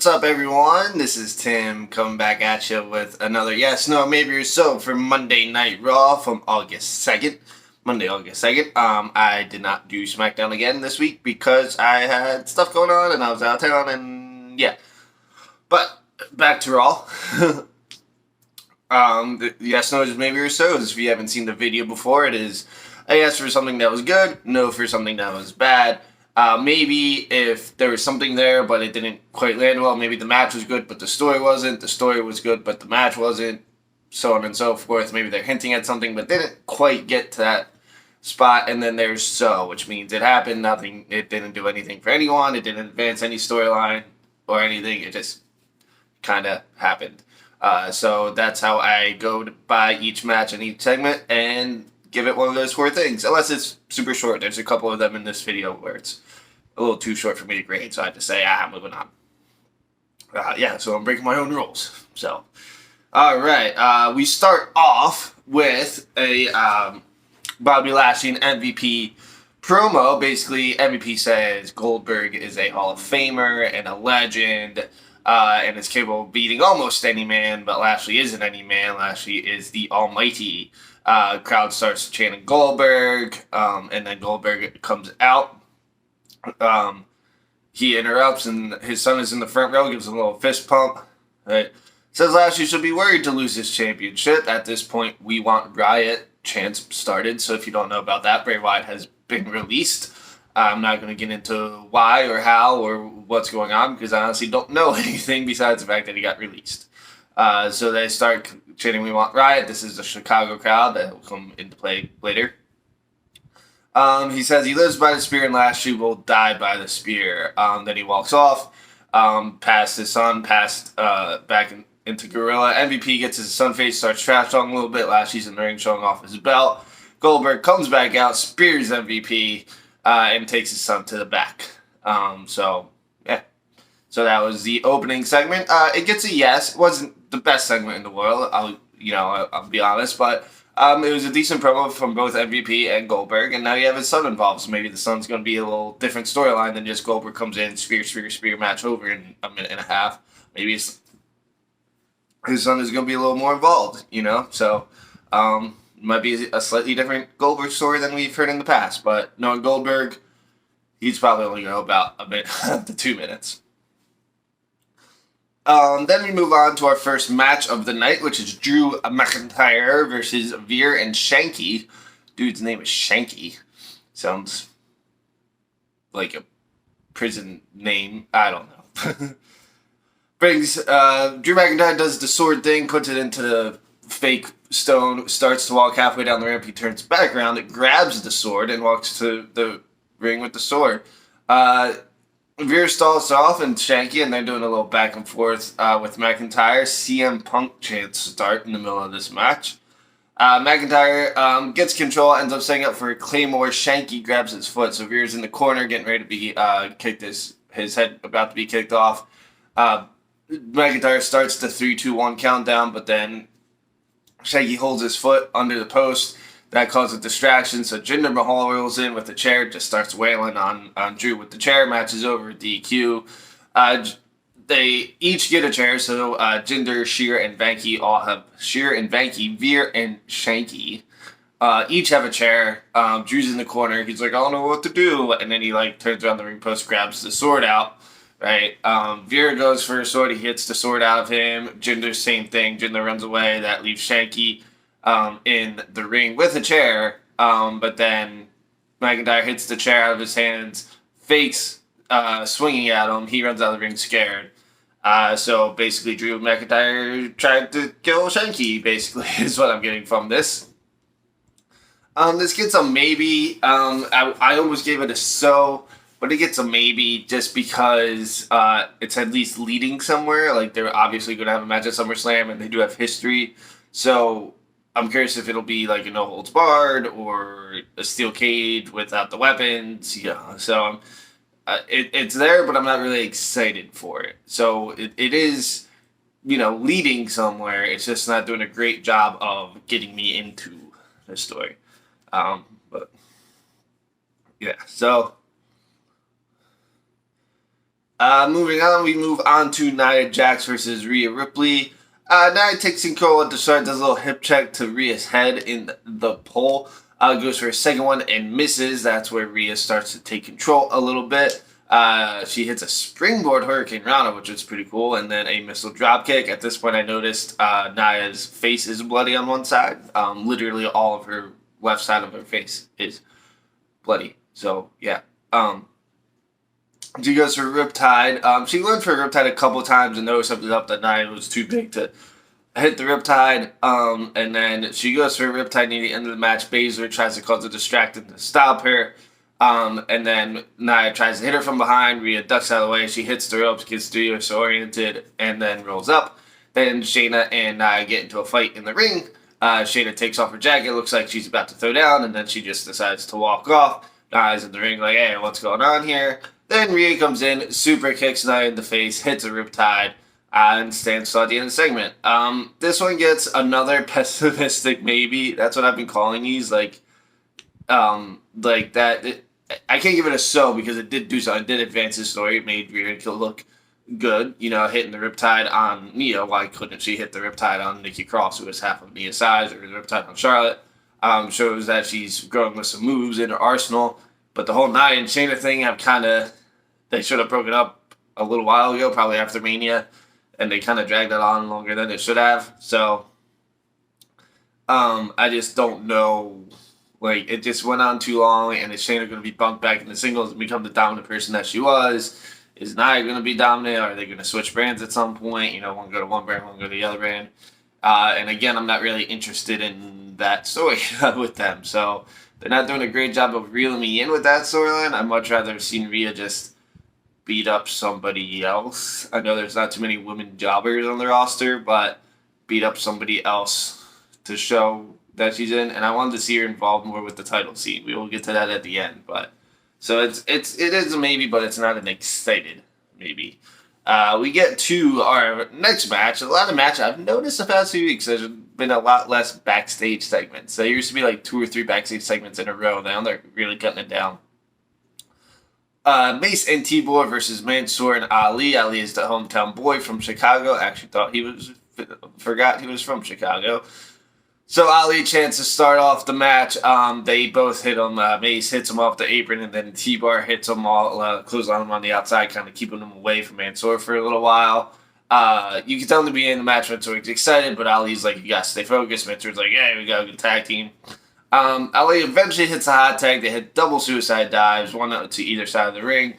What's up, everyone? This is Tim coming back at you with another Yes, No, Maybe or So for Monday Night Raw from August 2nd. Monday, August 2nd. I did not do SmackDown again this week because I had stuff going on and I was out of town and yeah. But back to Raw. The Yes, No, Maybe or So. If you haven't seen the video before, it is a yes for something that was good, no for something that was bad. Maybe if there was something there, but it didn't quite land well. Maybe the match was good, but the story wasn't. The story was good, but the match wasn't. So on and so forth. Maybe they're hinting at something, but didn't quite get to that spot. And then there's so, which means it happened. Nothing. It didn't do anything for anyone. It didn't advance any storyline or anything. It just kind of happened. So that's how I go by each match and each segment and give it one of those four things. Unless it's super short. There's a couple of them in this video where it's a little too short for me to grade, so I had to say, moving on. So I'm breaking my own rules. So, alright, we start off with a Bobby Lashley and MVP promo. Basically, MVP says Goldberg is a Hall of Famer and a legend, and is capable of beating almost any man, but Lashley isn't any man. Lashley is the almighty. Crowd starts chanting Goldberg, and then Goldberg comes out. He interrupts, and his son is in the front row, gives him a little fist pump. Right? Says Lashley should be worried to lose his championship. At this point, we want Riot chants started. So if you don't know about that, Bray Wyatt has been released. I'm not going to get into why or how or what's going on because I honestly don't know anything besides the fact that he got released. So they start chanting, "We want Riot." This is the Chicago crowd that will come into play later. He says he lives by the spear and Lashley will die by the spear. Then he walks off, past his son, back into Gorilla. MVP gets his son face, starts trash talking a little bit. Lashley's in the ring showing off his belt. Goldberg comes back out, spears MVP, and takes his son to the back. So that was the opening segment. It gets a yes. It wasn't the best segment in the world. I'll be honest, but it was a decent promo from both MVP and Goldberg, and now you have his son involved, so maybe the son's going to be a little different storyline than just Goldberg comes in, spear, match over in a minute and a half. Maybe his son is going to be a little more involved, So, might be a slightly different Goldberg story than we've heard in the past, but knowing Goldberg, he's probably only going to go about a minute to 2 minutes. Then we move on to our first match of the night, which is Drew McIntyre versus Veer and Shanky. Dude's name is Shanky. Sounds like a prison name. I don't know. Drew McIntyre does the sword thing, puts it into the fake stone, starts to walk halfway down the ramp. He turns back around, it grabs the sword, and walks to the ring with the sword. Veer stalls off and Shanky, and they're doing a little back and forth with McIntyre. CM Punk chants start in the middle of this match. McIntyre gets control, ends up setting up for a Claymore. Shanky grabs his foot, so Veer's in the corner getting ready to be kicked. His head about to be kicked off. McIntyre starts the 3-2-1 countdown, but then Shanky holds his foot under the post. That causes a distraction, so Jinder Mahal rolls in with the chair, just starts wailing on Drew with the chair, match is over, DQ. They each get a chair, so Jinder, Sheer, and Vanky all have Veer, and Shanky each have a chair. Drew's in the corner, he's like, I don't know what to do, and then he turns around the ring post, grabs the sword out, right? Veer goes for a sword, he hits the sword out of him. Jinder, same thing, Jinder runs away, that leaves Shanky in the ring with a chair, but then McIntyre hits the chair out of his hands, fakes swinging at him. He runs out of the ring scared. So basically, Drew McIntyre tried to kill Shanky, basically, is what I'm getting from this. This gets a maybe. I almost gave it a so, but it gets a maybe just because it's at least leading somewhere. They're obviously going to have a match at SummerSlam, and they do have history. So I'm curious if it'll be a no holds barred or a steel cage without the weapons. So it's there, but I'm not really excited for it. So it is, leading somewhere. It's just not doing a great job of getting me into the story. But yeah, so Moving on, we move on to Nia Jax versus Rhea Ripley. Nia takes control at the start, does a little hip check to Rhea's head in the pole. Goes for a second one and misses. That's where Rhea starts to take control a little bit. She hits a springboard Hurricane Rana, which is pretty cool, and then a missile dropkick. At this point, I noticed Nia's face is bloody on one side. Literally all of her left side of her face is bloody. So, yeah. She goes for Riptide. She went for Riptide a couple times and noticed something up that Nia was too big to hit the Riptide. And then she goes for Riptide near the end of the match. Baszler tries to cause a distraction to stop her. And then Nia tries to hit her from behind. Rhea ducks out of the way. She hits the ropes, gets disoriented, and then rolls up. Then Shayna and Nia get into a fight in the ring. Shayna takes off her jacket. Looks like she's about to throw down, and then she just decides to walk off. Nia's in the ring like, hey, what's going on here? Then Rhea comes in, super kicks Nia in the face, hits a Riptide, and stands still at the end of the segment. This one gets another pessimistic maybe. That's what I've been calling these. Like that. I can't give it a so because it did do something. It did advance the story. It made Rhea look good. You know, hitting the Riptide on Nia. Why couldn't she hit the Riptide on Nikki Cross, who was half of Nia's size, or the Riptide on Charlotte? Shows that she's growing with some moves in her arsenal. But the whole Nia and Shayna thing, they should have broken up a little while ago, probably after Mania, and they kind of dragged it on longer than it should have. So, I just don't know. Like, it just went on too long, and is Shayna going to be bumped back in the singles and become the dominant person that she was? Is Nia going to be dominant? Are they going to switch brands at some point? You know, one go to one brand, one go to the other brand. And again, I'm not really interested in that story with them. So, they're not doing a great job of reeling me in with that storyline. I'd much rather have seen Rhea just beat up somebody else. I know there's not too many women jobbers on the roster, but beat up somebody else to show that she's in. And I wanted to see her involved more with the title scene. We will get to that at the end, but so it is a maybe, but it's not an excited maybe. We get to our next match. A lot of match I've noticed the past few weeks. There's been a lot less backstage segments. There used to be like 2 or 3 backstage segments in a row. Now they're really cutting it down. Mace and T-Boy versus Mansoor and Ali. Ali is the hometown boy from Chicago. Actually forgot he was from Chicago. So Ali chance to start off the match. They both hit him. Mace hits him off the apron, and then T-Bar hits him all, clothesline him on the outside, kind of keeping him away from Mansoor for a little while. You can tell him to be in the match. Mansoor's excited, but Ali's like, you gotta stay focused. Mansoor's like, hey, we got a good tag team. Ali eventually hits a hot tag. They hit double suicide dives, one to either side of the ring.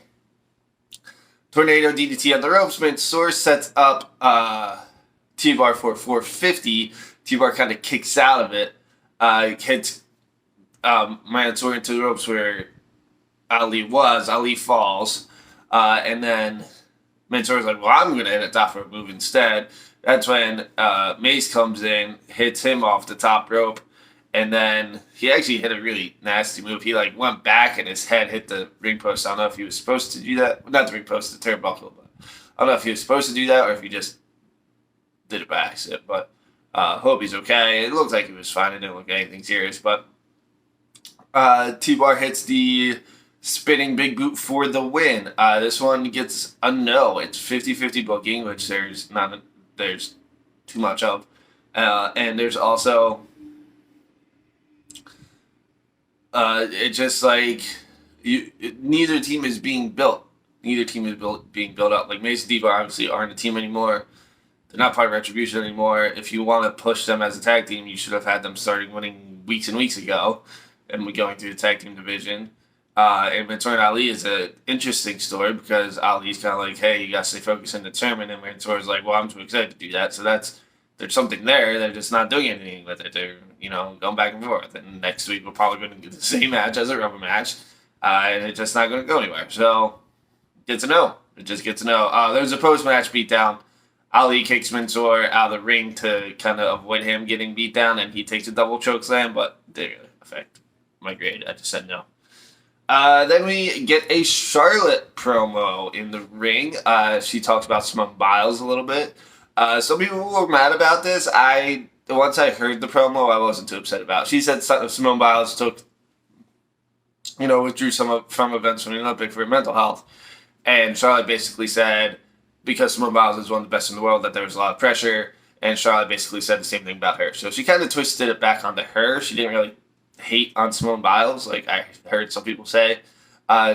Tornado DDT on the ropes. Mansoor sets up T-Bar for 450. T-Bar kind of kicks out of it, hits Mansoor into the ropes where Ali was. Ali falls, and then Mansoor's like, well, I'm going to hit a top rope move instead. That's when Mace comes in, hits him off the top rope, and then he actually hit a really nasty move. He went back and his head hit the ring post. I don't know if he was supposed to do that. Not the ring post, the turnbuckle, but I don't know if he was supposed to do that or if he just did it by accident, but hope he's okay. It looked like he was fine. It didn't look like anything serious, but T-Bar hits the spinning big boot for the win. This one gets a no. It's 50-50 booking, which there's too much of. And there's also it's just like neither team is being built. Neither team is being built up. Like Mace and T-Bar obviously aren't a team anymore. They're not part of Retribution anymore. If you want to push them as a tag team, you should have had them starting winning weeks and weeks ago and going through the tag team division. And Mansoor and Ali is an interesting story because Ali's kind of like, hey, you got to stay focused in the tournament. And Mansoor's like, well, I'm too excited to do that. So there's something there. They're just not doing anything with it. They're, going back and forth. And next week we're probably going to get the same match as a rubber match. And it's just not going to go anywhere. So, get to know. It just gets to know. There's a post-match beatdown. Ali kicks Mansoor out of the ring to kind of avoid him getting beat down, and he takes a double choke slam, but didn't really affect my grade. I just said no. Then we get a Charlotte promo in the ring. She talks about Simone Biles a little bit. Some people were mad about this. Once I heard the promo, I wasn't too upset about it. She said Simone Biles withdrew from events from the Olympic for mental health. And Charlotte basically said, because Simone Biles is one of the best in the world, that there was a lot of pressure. And Charlotte basically said the same thing about her. So she kind of twisted it back onto her. She didn't really hate on Simone Biles, like I heard some people say.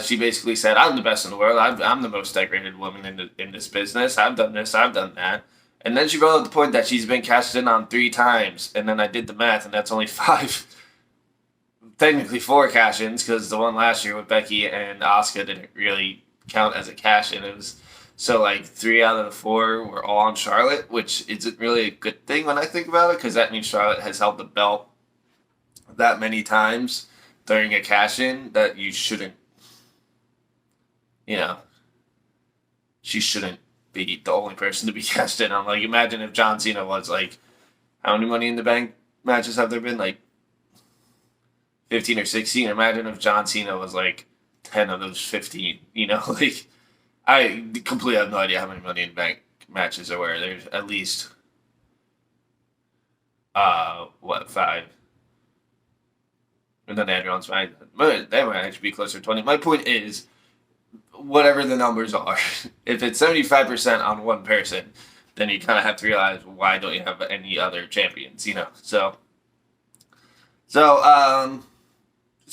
She basically said, "I'm the best in the world. I'm the most decorated woman in this business. I've done this. I've done that." And then she brought up the point that she's been cashed in on 3 times. And then I did the math, and that's only 5, technically 4 cash-ins, because the one last year with Becky and Asuka didn't really count as a cash-in. It was so like 3 out of the 4 were all on Charlotte, which isn't really a good thing when I think about it, because that means Charlotte has held the belt that many times during a cash-in that you shouldn't, you know, she shouldn't be the only person to be cashed in on. Like, imagine if John Cena was like, how many Money in the Bank matches have there been? Like 15 or 16. Imagine if John Cena was like 10 of those 15. You know, like I completely have no idea how many Money in the Bank matches there were. There's at least 5. And then everyone's fine. But that might actually be closer to 20. My point is, whatever the numbers are, if it's 75% on one person, then you kind of have to realize, why don't you have any other champions, you know? So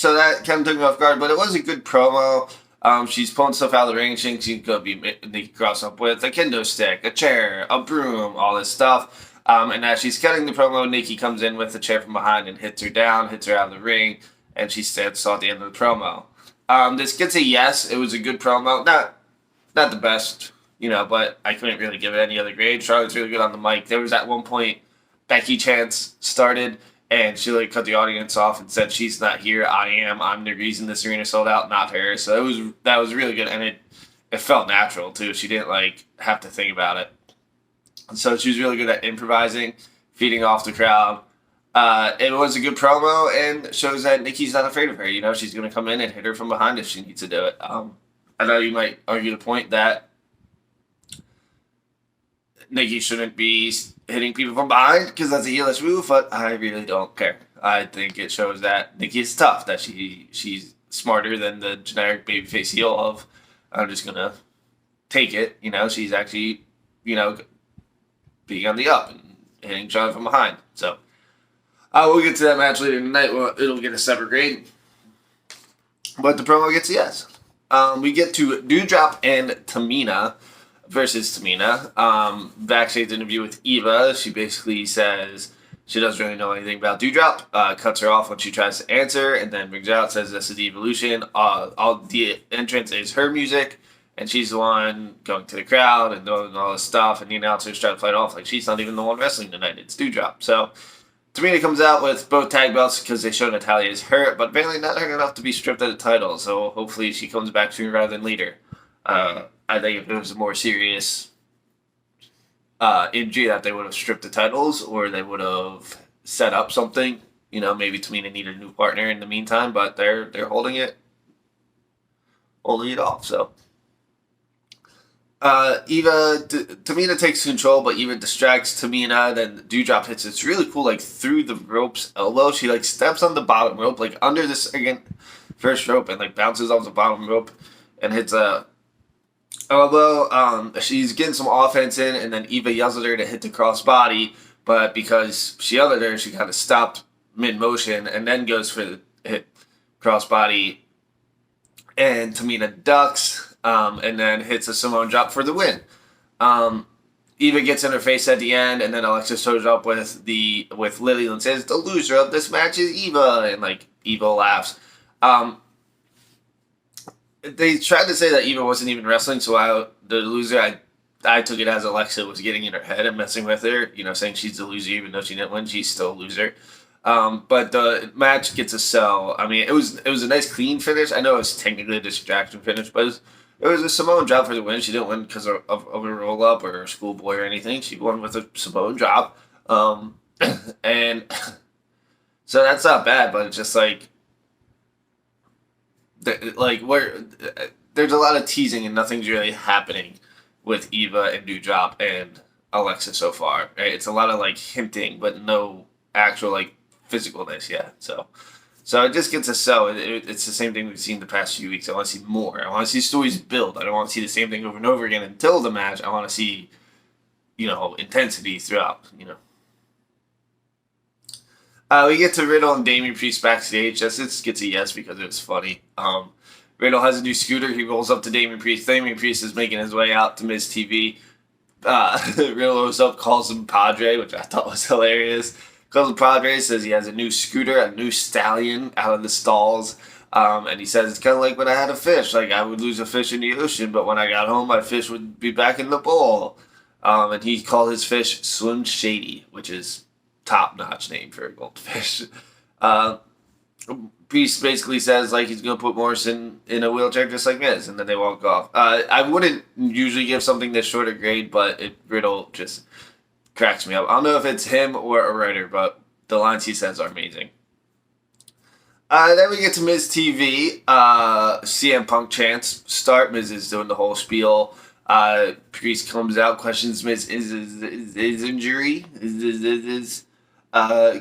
that kind of took me off guard, but it was a good promo. She's pulling stuff out of the ring. She's going to be Nikki Cross up with a kendo stick, a chair, a broom, all this stuff. And as she's cutting the promo, Nikki comes in with the chair from behind and hits her down, hits her out of the ring, and she stands at the end of the promo. This gets a yes. It was a good promo. Not the best, you know, but I couldn't really give it any other grade. Charlotte's really good on the mic. There was at one point Becky chants started, and she like cut the audience off and said, "She's not here. I am. I'm the reason this arena sold out, not her." So that was really good, and it felt natural too. She didn't like have to think about it. So she was really good at improvising, feeding off the crowd. It was a good promo and shows that Nikki's not afraid of her. You know, she's going to come in and hit her from behind if she needs to do it. I know you might argue the point that Nikki shouldn't be hitting people from behind because that's a heelish move, but I really don't care. I think it shows that Nikki is tough, that she's smarter than the generic babyface heel of, I'm just going to take it. You know, she's actually, you know, being on the up and hitting John from behind. So we'll get to that match later tonight. Well, it'll get a separate grade. But the promo gets a yes. We get to Doudrop and Tamina versus Tamina. Backstage interview with Eva. She basically says she doesn't really know anything about Doudrop. Cuts her off when she tries to answer, and then brings her out, says this is the evolution. All the entrance is her music, and she's the one going to the crowd and doing all this stuff, and the announcers try to fight off like she's not even the one wrestling tonight. It's Doudrop. So Tamina comes out with both tag belts because they show Natalya is hurt, but apparently not hurt enough to be stripped of the title, so hopefully she comes back sooner rather than later. I think if it was a more serious injury, that they would have stripped the titles, or they would have set up something. You know, maybe Tamina needed a new partner in the meantime, but they're holding it off, so. Tamina takes control, but Eva distracts Tamina. Then Doudrop hits this really cool, like through the ropes elbow. She like steps on the bottom rope, like under this again first rope, and like bounces off the bottom rope and hits a elbow. She's getting some offense in, and then Eva yells at her to hit the crossbody, but because she yelled at her, she kind of stopped mid motion and then goes for the hit crossbody, and Tamina ducks. And then hits a Simone drop for the win. Eva gets in her face at the end, and then Alexa shows up with Lily and says, "The loser of this match is Eva," and like Eva laughs. They tried to say that Eva wasn't even wrestling, so the loser, I took it as Alexa was getting in her head and messing with her, you know, saying she's the loser even though she didn't win. She's still a loser. But the match gets a sell. I mean, it was a nice clean finish. I know it was technically a distraction finish, but it was a Simone drop for the win. She didn't win because of a roll-up or a schoolboy or anything. She won with a Simone drop. And so that's not bad, but it's just like there's a lot of teasing and nothing's really happening with Eva and Doudrop and Alexa so far. Right? It's a lot of like hinting, but no actual like physicalness yet. So So it just gets us so. It's the same thing we've seen the past few weeks. I want to see more. I want to see stories build. I don't want to see the same thing over and over again until the match. I want to see, intensity throughout. We get to Riddle and Damian Priest backstage. This gets a yes because it was funny. Riddle has a new scooter. He rolls up to Damian Priest. Damian Priest is making his way out to Miz TV. Riddle rolls up, calls him Padre, which I thought was hilarious. Calls him Padre, says he has a new scooter, a new stallion out of the stalls. And he says it's kind of like when I had a fish. Like I would lose a fish in the ocean, but when I got home, my fish would be back in the bowl. And he called his fish Slim Shady, which is top-notch name for a goldfish. Priest basically says like he's gonna put Morrison in a wheelchair just like Miz, and then they walk off. I wouldn't usually give something this short a grade, but Riddle just cracks me up. I don't know if it's him or a writer, but the lines he says are amazing. Then we get to Miz TV. CM Punk chants start. Miz is doing the whole spiel. Priest comes out, questions Miz his injury.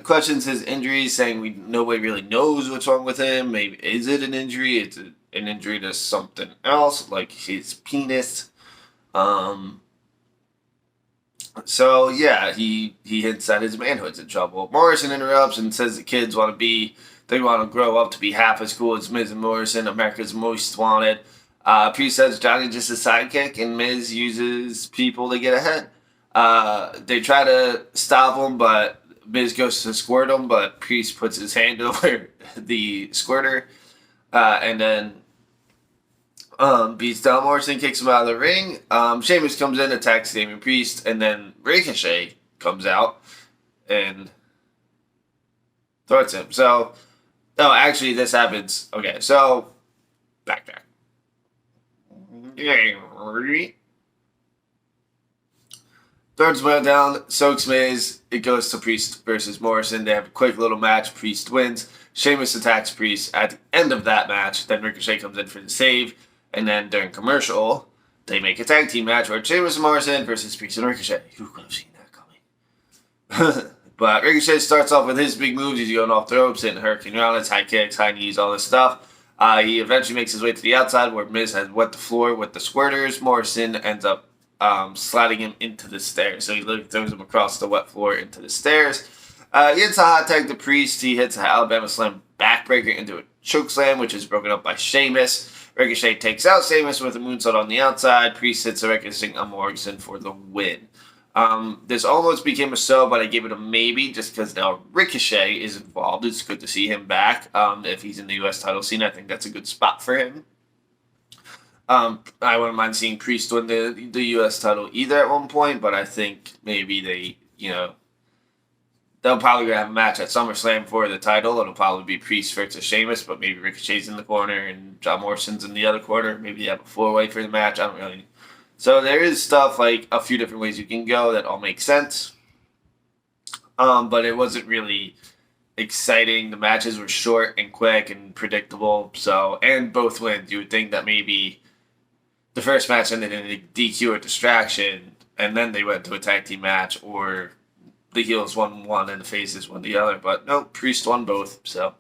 Questions his injury, saying nobody really knows what's wrong with him. Maybe is it an injury? It's an injury to something else, like his penis. So yeah, he hints that his manhood's in trouble. Morrison interrupts and says the kids want to grow up to be half as cool as Miz and Morrison, America's most wanted. Priest says Johnny's just a sidekick, and Miz uses people to get ahead. They try to stop him, but Miz goes to squirt him, but Priest puts his hand over the squirter, and then beats down Morrison, kicks him out of the ring. Sheamus comes in, attacks Damian Priest, and then Ricochet comes out and thwarts him. So, actually, this happens. Okay, so backtrack. Third SmackDown, soaks Miz. It goes to Priest versus Morrison. They have a quick little match. Priest wins. Sheamus attacks Priest at the end of that match. Then Ricochet comes in for the save. And then during commercial, they make a tag team match where Sheamus and Morrison versus Priest and Ricochet. Who could have seen that coming? But Ricochet starts off with his big moves. He's going off the ropes, hitting Hurricane Rounders, high kicks, high knees, all this stuff. He eventually makes his way to the outside where Miz has wet the floor with the squirters. Morrison ends up sliding him into the stairs. So he throws him across the wet floor into the stairs. He hits a hot tag to Priest. He hits an Alabama Slam backbreaker into a choke slam, which is broken up by Sheamus. Ricochet takes out Sheamus with a moonsault on the outside. Priest hits a Ricochet on Morrison for the win. This almost became a so, but I gave it a maybe just because now Ricochet is involved. It's good to see him back. If he's in the U.S. title scene, I think that's a good spot for him. I wouldn't mind seeing Priest win the U.S. title either at one point, but I think maybe they'll probably have a match at SummerSlam for the title. It'll probably be Priest versus Sheamus, but maybe Ricochet's in the corner and John Morrison's in the other corner. Maybe they have a four-way for the match. I don't really. So there is stuff like a few different ways you can go that all make sense. But it wasn't really exciting. The matches were short and quick and predictable. So, and both wins. You would think that maybe the first match ended in a DQ or distraction, and then they went to a tag team match, or the heels won one and the faces won the other. But no, Priest won both. So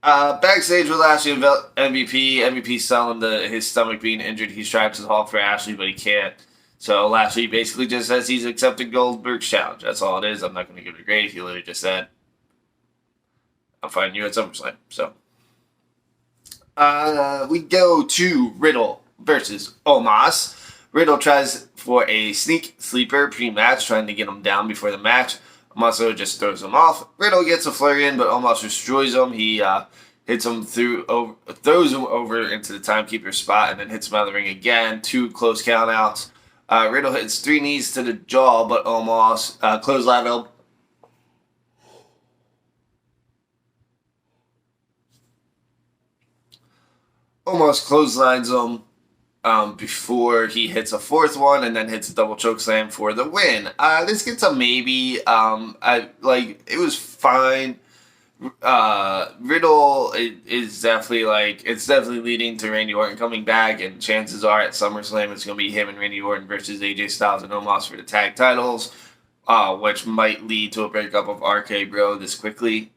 backstage with Lashley and MVP. MVP's selling his stomach being injured. He's trying to talk for Ashley, but he can't. So Lashley basically just says he's accepted Goldberg's challenge. That's all it is. I'm not going to give it a grade. He literally just said, "I'll find you at SummerSlam." So we go to Riddle versus Omos. Riddle tries for a sneak sleeper pre-match, trying to get him down before the match. Omos just throws him off. Riddle gets a flurry in, but Omos destroys him. He hits him throws him over into the timekeeper spot, and then hits him out of the ring again. 2 close countouts. Riddle hits 3 knees to the jaw, but Omos clothesline him. Almost clotheslines him before he hits a 4th one, and then hits a double choke slam for the win. This gets a maybe. It was fine. Riddle is definitely it's definitely leading to Randy Orton coming back, and chances are at SummerSlam it's going to be him and Randy Orton versus AJ Styles and Omos for the tag titles, which might lead to a breakup of RK Bro this quickly.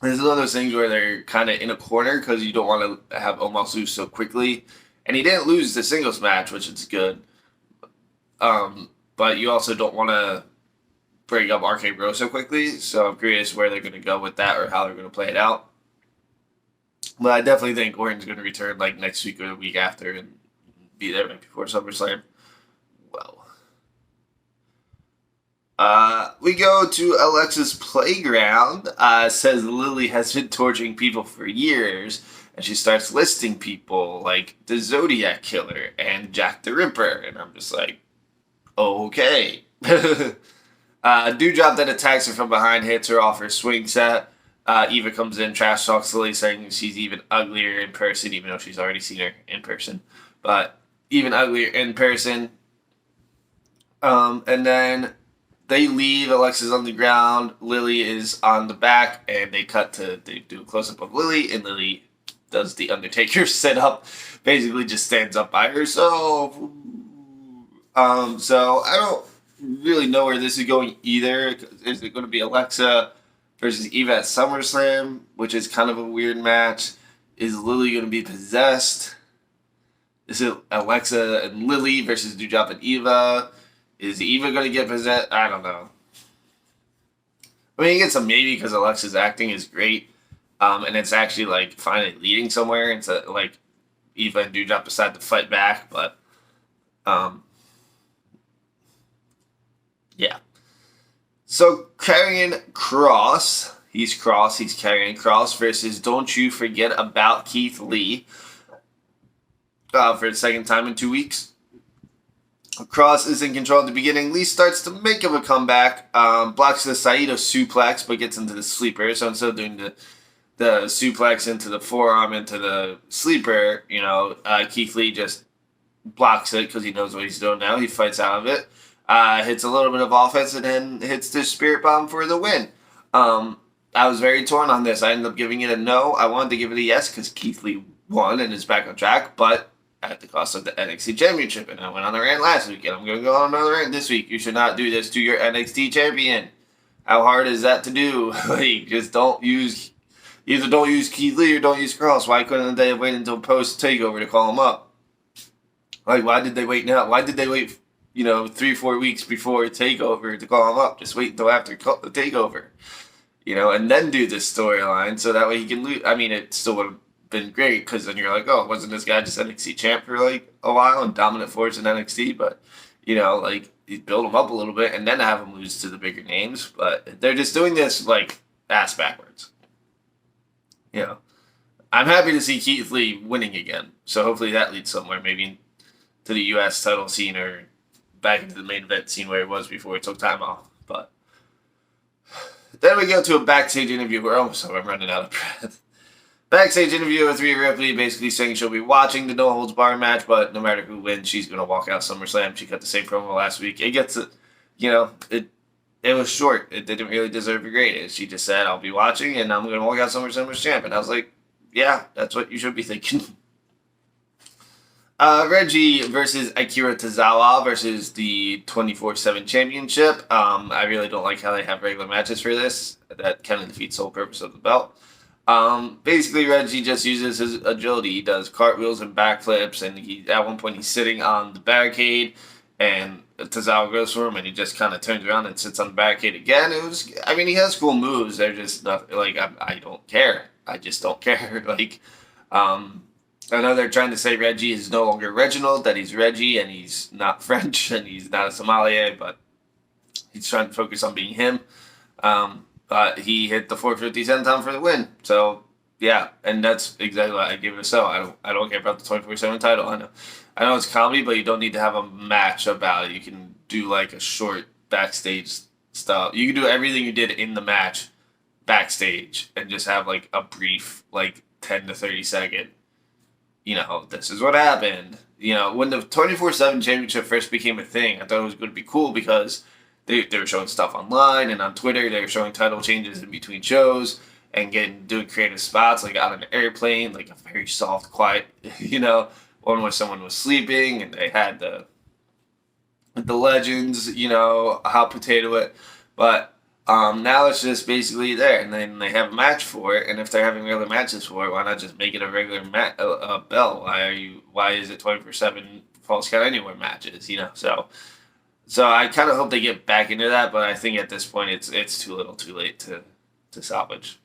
This is one of those things where they're kind of in a corner because you don't want to have Omos lose so quickly. And he didn't lose the singles match, which is good. But you also don't want to break up RK Bro so quickly. So I'm curious where they're going to go with that or how they're going to play it out. But I definitely think Orton's going to return like next week or the week after and be there right before SummerSlam. Well, we go to Alexa's Playground. Says Lily has been torturing people for years, and she starts listing people like the Zodiac Killer and Jack the Ripper, and I'm just like, okay. Dewdrop then attacks her from behind, hits her off her swing set. Eva comes in, trash talks Lily, saying she's even uglier in person, even though she's already seen her in person. But even uglier in person. And then they leave. Alexa's on the ground. Lily is on the back, and they do a close-up of Lily, and Lily does the Undertaker sit-up. Basically just stands up by herself. So I don't really know where this is going either. Is it going to be Alexa versus Eva at SummerSlam, which is kind of a weird match? Is Lily going to be possessed? Is it Alexa and Lily versus Dewdrop and Eva? Is Eva going to get possessed? I don't know. I mean, it's a maybe because Alexa's acting is great. And it's actually like finally leading somewhere. It's like Eva and Dewdrop decide to fight back, but yeah. So Karrion Kross, he's Karrion Kross versus Don't You Forget About Keith Lee for the second time in 2 weeks. Kross is in control at the beginning. Lee starts to make of a comeback, blocks the Saito suplex, but gets into the sleeper. So instead of doing the suplex into the forearm into the sleeper, Keith Lee just blocks it because he knows what he's doing now. He fights out of it. Hits a little bit of offense and then hits the Spirit Bomb for the win. I was very torn on this. I ended up giving it a no. I wanted to give it a yes because Keith Lee won and is back on track, but at the cost of the NXT Championship. And I went on a rant last week, and I'm going to go on another rant this week. You should not do this to your NXT Champion. How hard is that to do? Just either don't use Keith Lee or don't use Kross. Why couldn't they have waited until post-takeover to call him up? Why did they wait now? Why did they wait 3-4 weeks before takeover to call him up? Just wait until after the takeover, and then do this storyline so that way he can lose. I mean, it still would have been great because then you're like, oh, wasn't this guy just NXT champ for like a while and dominant force in NXT? But you build him up a little bit and then have him lose to the bigger names. But they're just doing this like ass backwards. I'm happy to see Keith Lee winning again. So hopefully that leads somewhere, maybe to the U.S. title scene or back into the main event scene where it was before it took time off. But then we go to a backstage interview where I'm running out of breath. Backstage interview with Rhea Ripley basically saying she'll be watching the No Holds Bar match, but no matter who wins, she's going to walk out SummerSlam. She cut the same promo last week. It gets it, it was short. It didn't really deserve a grade. She just said, I'll be watching and I'm going to walk out SummerSlam as champ. And I was like, yeah, that's what you should be thinking. Reggie versus Akira Tozawa versus the 24/7 championship. I really don't like how they have regular matches for this. That kind of defeats the whole purpose of the belt. Basically, Reggie just uses his agility. He does cartwheels and backflips, and at one point he's sitting on the barricade, and Tozawa goes for him, and he just kind of turns around and sits on the barricade again. He has cool moves. They're just not like I don't care. I just don't care. I know they're trying to say Reggie is no longer Reginald, that he's Reggie, and he's not French, and he's not a sommelier, but he's trying to focus on being him. But he hit the 450 senton for the win. So, yeah, and that's exactly why I give it a so. I don't care about the 24/7 title. I know it's comedy, but you don't need to have a match about it. You can do, like, a short backstage stuff. You can do everything you did in the match backstage and just have, like, a brief, 10 to 30 second, this is what happened. When the 24/7 championship first became a thing, I thought it was going to be cool because they were showing stuff online and on Twitter. They were showing title changes in between shows and doing creative spots, like on an airplane, like a very soft, quiet, one where someone was sleeping and they had the legends, hot potato it. But Now it's just basically there, and then they have a match for it. And if they're having regular matches for it, why not just make it a regular bell? Why is it 24/7 Falls Count Anywhere matches? So I kind of hope they get back into that, but I think at this point it's too little, too late to salvage.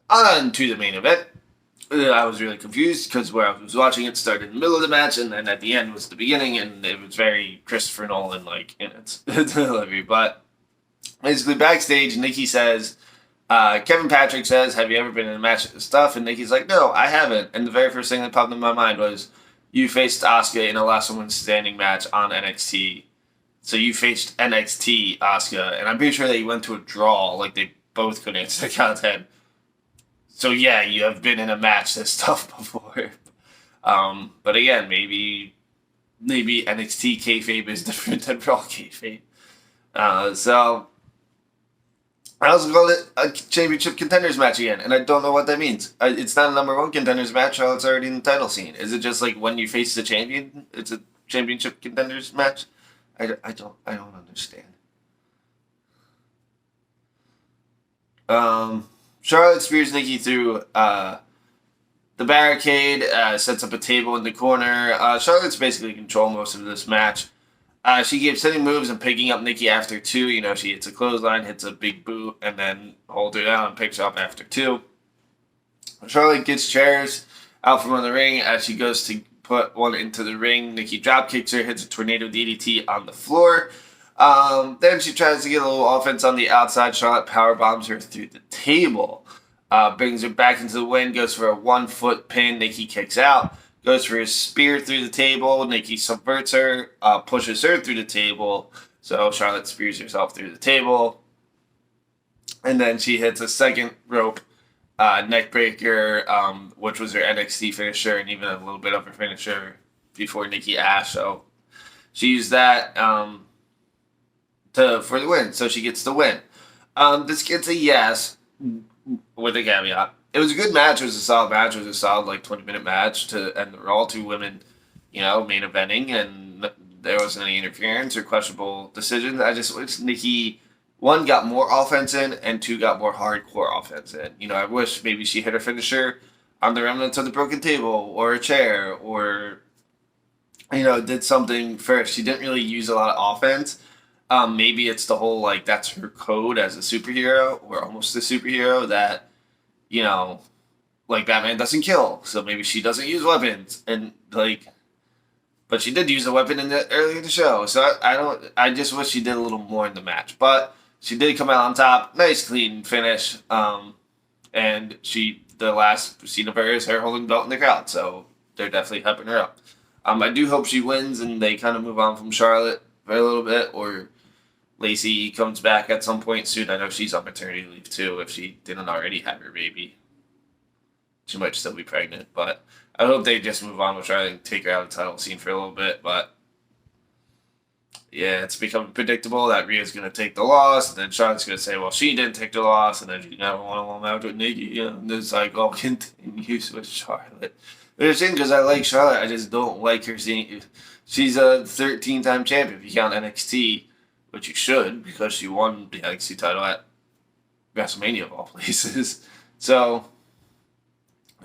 On to the main event. I was really confused because where I was watching it started in the middle of the match, and then at the end was the beginning, and it was very Christopher Nolan like in its delivery. But basically, backstage, Nikki says, Kevin Patrick says, "Have you ever been in a match with stuff?" And Nikki's like, "No, I haven't." And the very first thing that popped in my mind was, "You faced Asuka in a last woman standing match on NXT." So you faced NXT Asuka, and I'm pretty sure they went to a draw, like they both couldn't answer the count of 10. So yeah, you have been in a match that's tough before. But again, maybe NXT kayfabe is different than Raw kayfabe. So I also called it a championship contenders match again, and I don't know what that means. It's not a number one contenders match. It's already in the title scene. Is it just like when you face the champion, it's a championship contenders match? I don't understand. Charlotte spears Nikki through the barricade, sets up a table in the corner. Charlotte's basically control most of this match. She keeps hitting moves and picking up Nikki after two. She hits a clothesline, hits a big boot, and then holds her down and picks her up after two. Charlotte gets chairs out from the ring as she goes to put one into the ring. Nikki drop kicks her, hits a tornado DDT on the floor. Then she tries to get a little offense on the outside. Charlotte power bombs her through the table. Brings her back into the win. Goes for a 1-foot pin. Nikki kicks out. Goes for a spear through the table. Nikki subverts her. Pushes her through the table. So Charlotte spears herself through the table. And then she hits a second rope neck breaker, which was her NXT finisher and even a little bit of her finisher before Nikki Ash. So she used that for the win. So she gets the win. This gets a yes with a caveat. It was a good match. It was a solid match. It was a solid 20-minute match to end the Raw. Two women, main eventing, and there wasn't any interference or questionable decisions. I just wish Nikki, one, got more offense in, and two, got more hardcore offense in. I wish maybe she hit her finisher on the remnants of the broken table or a chair or, did something first. She didn't really use a lot of offense. Maybe it's the whole, that's her code as a superhero or almost a superhero that, Batman doesn't kill. So maybe she doesn't use weapons. And, but she did use a weapon earlier in the show. So I just wish she did a little more in the match. But she did come out on top. Nice, clean finish. And the last scene of her is her holding the belt in the crowd. So they're definitely hyping her up. I do hope she wins and they kind of move on from Charlotte for a little bit, or Lacey comes back at some point soon. I know she's on maternity leave too, if she didn't already have her baby. She might still be pregnant, but I hope they just move on with Charlotte and take her out of the title scene for a little bit. But yeah, it's becoming predictable that Rhea's going to take the loss, and then Charlotte's going to say, well, she didn't take the loss, and then she's going to want to match with Nikki. And it's all continues with Charlotte. It's interesting because I like Charlotte. I just don't like her seeing. She's a 13-time champion if you count NXT, which you should because she won the NXT title at WrestleMania of all places. So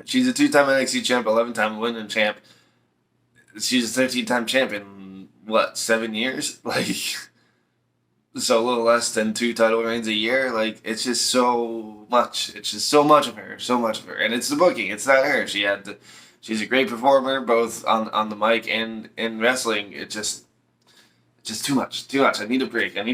she's a 2-time NXT champ, 11-time winning champ. She's a 13-time champion. What, 7 years? So a little less than 2 title reigns a year. It's just so much. It's just so much of her. So much of her. And it's the booking. It's not her. She's a great performer, both on the mic and in wrestling. It's just too much. Too much. I need a break. I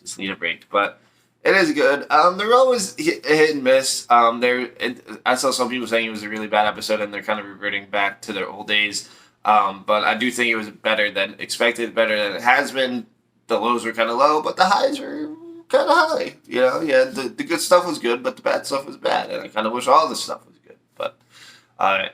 just need a break. But it is good. The Raw was hit and miss. I saw some people saying it was a really bad episode, and they're kind of reverting back to their old days. But I do think it was better than expected, better than it has been. The lows were kind of low, but the highs were kind of high. The good stuff was good, but the bad stuff was bad, and I kind of wish all the stuff was good. But all right.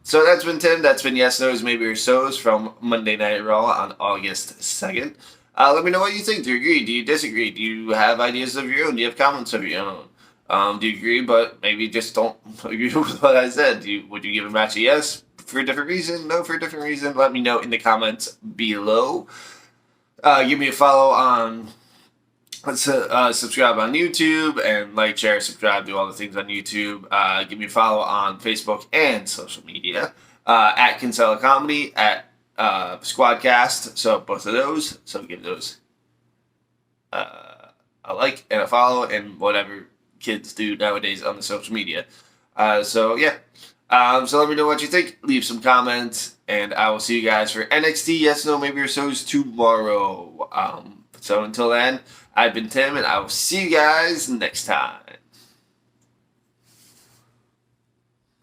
So that's been Tim. That's been Yes, No's, Maybe or So's from Monday Night Raw on August 2nd. Let me know what you think. Do you agree? Do you disagree? Do you have ideas of your own? Do you have comments of your own? Do you agree, but maybe just don't agree with what I said? Would you give a match a yes for a different reason? No for a different reason? Let me know in the comments below. Give me a follow on. Let's subscribe on YouTube and like, share, subscribe, do all the things on YouTube. Give me a follow on Facebook and social media at Kinsella Comedy, at Squadcast. So both of those. So give those a like and a follow and whatever kids do nowadays on the social media. So yeah. So let me know what you think. Leave some comments, and I will see you guys for NXT Yes, No, Maybe or So's tomorrow. So until then, I've been Tim, and I will see you guys next time.